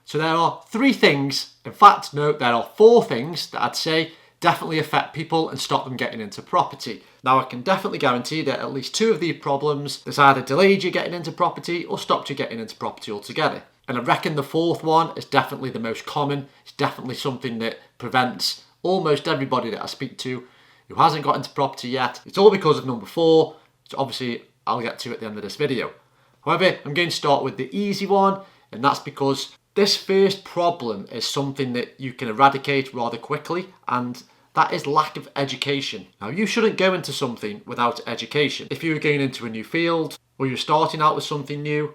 So there are 3 things, in fact, no, there are 4 things that I'd say definitely affect people and stop them getting into property. Now, I can definitely guarantee that at least 2 of these problems has either delayed you getting into property or stopped you getting into property altogether. And I reckon the 4th one is definitely the most common. It's definitely something that prevents almost everybody that I speak to who hasn't got into property yet. It's all because of number 4, which obviously I'll get to at the end of this video. However, I'm going to start with the easy one, and that's because this first problem is something that you can eradicate rather quickly, and that is lack of education. Now, you shouldn't go into something without education. If you were going into a new field or you're starting out with something new,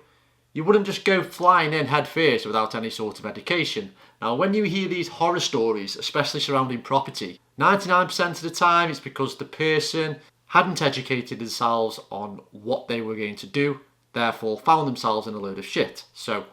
you wouldn't just go flying in head first without any sort of education. Now, when you hear these horror stories, especially surrounding property, 99% of the time it's because the person hadn't educated themselves on what they were going to do, therefore found themselves in a load of shit. So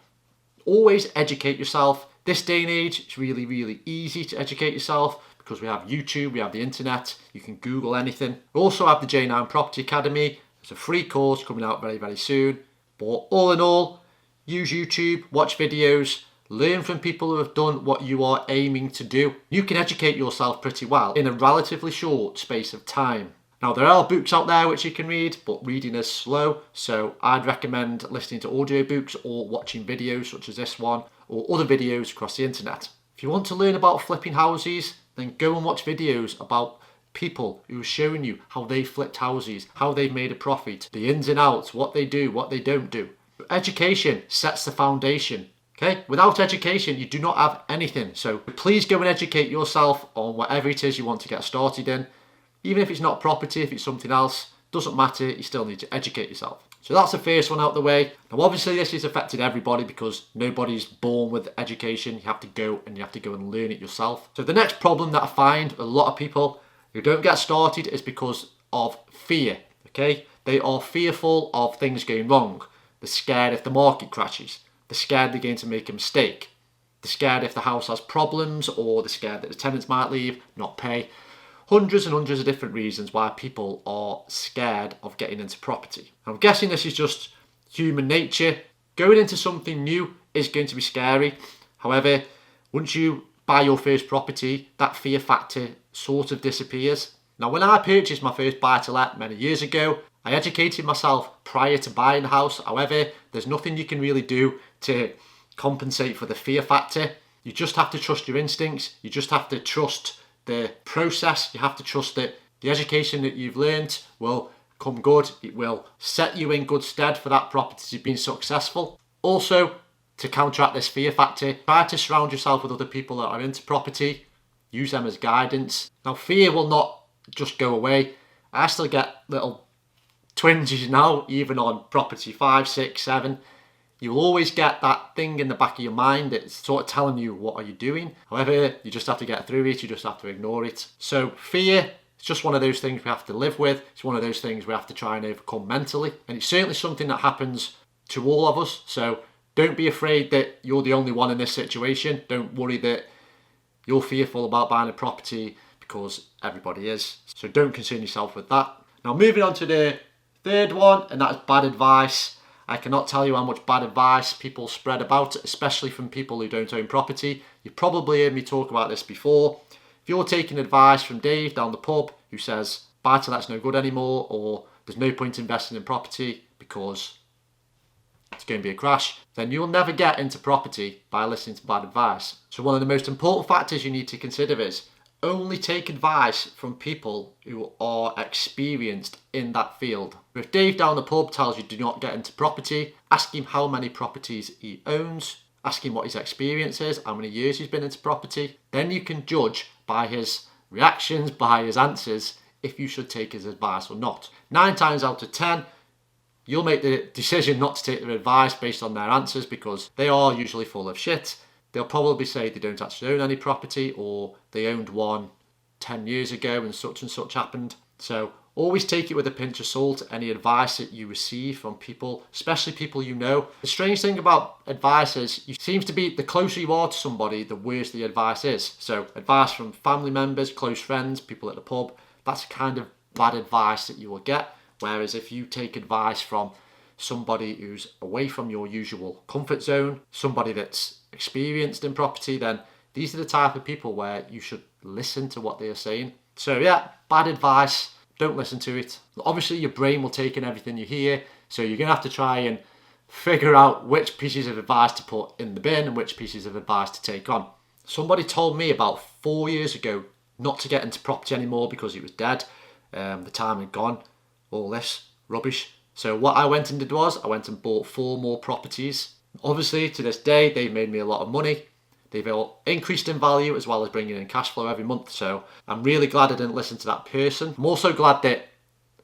always educate yourself. This day and age, it's really, really easy to educate yourself because we have YouTube, we have the internet, you can Google anything. We also have the J9 Property Academy. It's a free course coming out very, very soon. But all in all, use YouTube, watch videos, learn from people who have done what you are aiming to do. You can educate yourself pretty well in a relatively short space of time. Now, there are books out there which you can read, but reading is slow, so I'd recommend listening to audiobooks or watching videos such as this one or other videos across the internet. If you want to learn about flipping houses, then go and watch videos about people who are showing you how they flipped houses, how they've made a profit, the ins and outs, what they do, what they don't do. Education sets the foundation. Okay? Without education, you do not have anything. So please go and educate yourself on whatever it is you want to get started in. Even if it's not property, if it's something else, doesn't matter, you still need to educate yourself. So that's the first one out the way. Now, obviously this has affected everybody because nobody's born with education. You have to go and learn it yourself. So the next problem that I find with a lot of people who don't get started is because of fear, okay? They are fearful of things going wrong. They're scared if the market crashes. They're scared they're going to make a mistake. They're scared if the house has problems, or they're scared that the tenants might leave, not pay. Hundreds and hundreds of different reasons why people are scared of getting into property. I'm guessing this is just human nature. Going into something new is going to be scary. However, once you buy your first property, that fear factor sort of disappears. Now, when I purchased my first buy-to-let many years ago, I educated myself prior to buying the house. However, there's nothing you can really do to compensate for the fear factor. You just have to trust your instincts. You just have to trust the process. You have to trust that the education that you've learned will come good. It will set you in good stead for that property to be successful. Also, to counteract this fear factor, try to surround yourself with other people that are into property. Use them as guidance. Now, fear will not just go away. I still get little twinges now, even on property 5, 6, 7. You'll always get that thing in the back of your mind that's sort of telling you what are you doing. However, you just have to get through it. You just have to ignore it. So fear, it's just one of those things we have to live with. It's one of those things we have to try and overcome mentally. And it's certainly something that happens to all of us. So don't be afraid that you're the only one in this situation. Don't worry that you're fearful about buying a property because everybody is. So don't concern yourself with that. Now, moving on to the third one, and that is bad advice. I cannot tell you how much bad advice people spread about, especially from people who don't own property. You've probably heard me talk about this before. If you're taking advice from Dave down the pub who says buy-to-let's no good anymore, or there's no point investing in property because it's going to be a crash, then you'll never get into property by listening to bad advice. So one of the most important factors you need to consider is only take advice from people who are experienced in that field. If Dave down the pub tells you do not get into property, ask him how many properties he owns, ask him what his experience is, how many years he's been into property. Then you can judge by his reactions, by his answers, if you should take his advice or not. 9 times out of 10, you'll make the decision not to take their advice based on their answers because they are usually full of shit. They'll probably say they don't actually own any property, or they owned one 10 years ago and such happened. So always take it with a pinch of salt, any advice that you receive from people, especially people you know. The strange thing about advice is it seems to be the closer you are to somebody, the worse the advice is. So advice from family members, close friends, people at the pub, that's the kind of bad advice that you will get. Whereas if you take advice from somebody who's away from your usual comfort zone, somebody that's experienced in property, then these are the type of people where you should listen to what they are saying. So yeah, bad advice, don't listen to it. Obviously your brain will take in everything you hear, so you're going to have to try and figure out which pieces of advice to put in the bin and which pieces of advice to take on. Somebody told me about 4 years ago not to get into property anymore because it was dead. The time had gone, all this rubbish. So what I went and did was, I went and bought 4 more properties. Obviously, to this day, they've made me a lot of money. They've all increased in value as well as bringing in cash flow every month. So I'm really glad I didn't listen to that person. I'm also glad that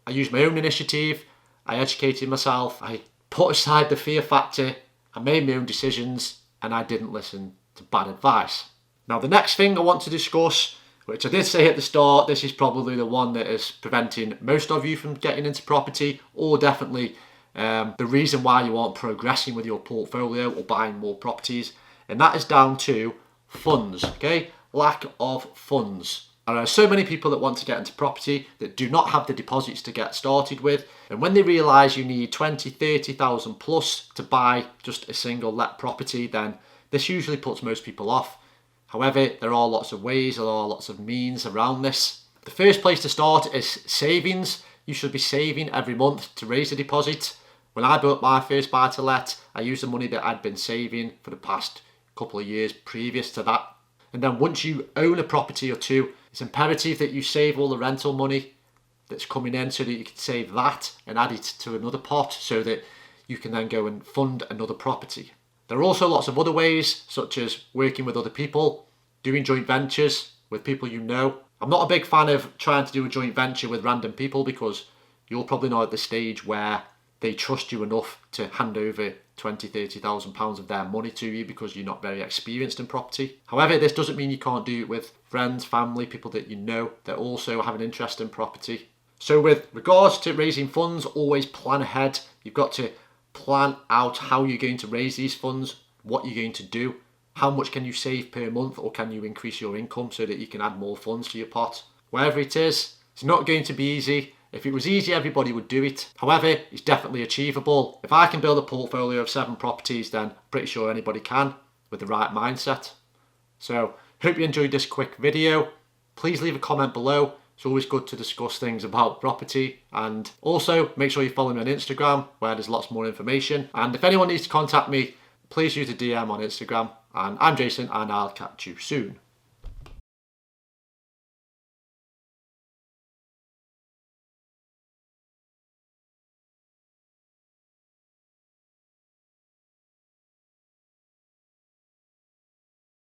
I used my own initiative. I educated myself. I put aside the fear factor. I made my own decisions and I didn't listen to bad advice. Now, the next thing I want to discuss, which I did say at the start, this is probably the one that is preventing most of you from getting into property, or definitely the reason why you aren't progressing with your portfolio or buying more properties, and that is down to funds, okay? Lack of funds. There are so many people that want to get into property that do not have the deposits to get started with, and when they realise you need 20, 30,000 plus to buy just a single let property, then this usually puts most people off. However, there are lots of ways, there are lots of means around this. The first place to start is savings. You should be saving every month to raise a deposit. When I built my first buy-to-let, I used the money that I'd been saving for the past couple of years previous to that. And then once you own a property or two, it's imperative that you save all the rental money that's coming in so that you can save that and add it to another pot so that you can then go and fund another property. There are also lots of other ways, such as working with other people, doing joint ventures with people you know. I'm not a big fan of trying to do a joint venture with random people because you're probably not at the stage where they trust you enough to hand over 20, 30,000 pounds of their money to you because you're not very experienced in property. However, this doesn't mean you can't do it with friends, family, people that you know that also have an interest in property. So with regards to raising funds, always plan ahead. You've got to plan out how you're going to raise these funds, what you're going to do, how much can you save per month, or can you increase your income so that you can add more funds to your pot. Wherever it is, it's not going to be easy. If it was easy, everybody would do it. However, it's definitely achievable. If I can build a portfolio of 7 properties, then I'm pretty sure anybody can with the right mindset. So, hope you enjoyed this quick video. Please leave a comment below. It's always good to discuss things about property, and also make sure you follow me on Instagram where there's lots more information. And if anyone needs to contact me, please use a DM on Instagram. And I'm Jason, and I'll catch you soon.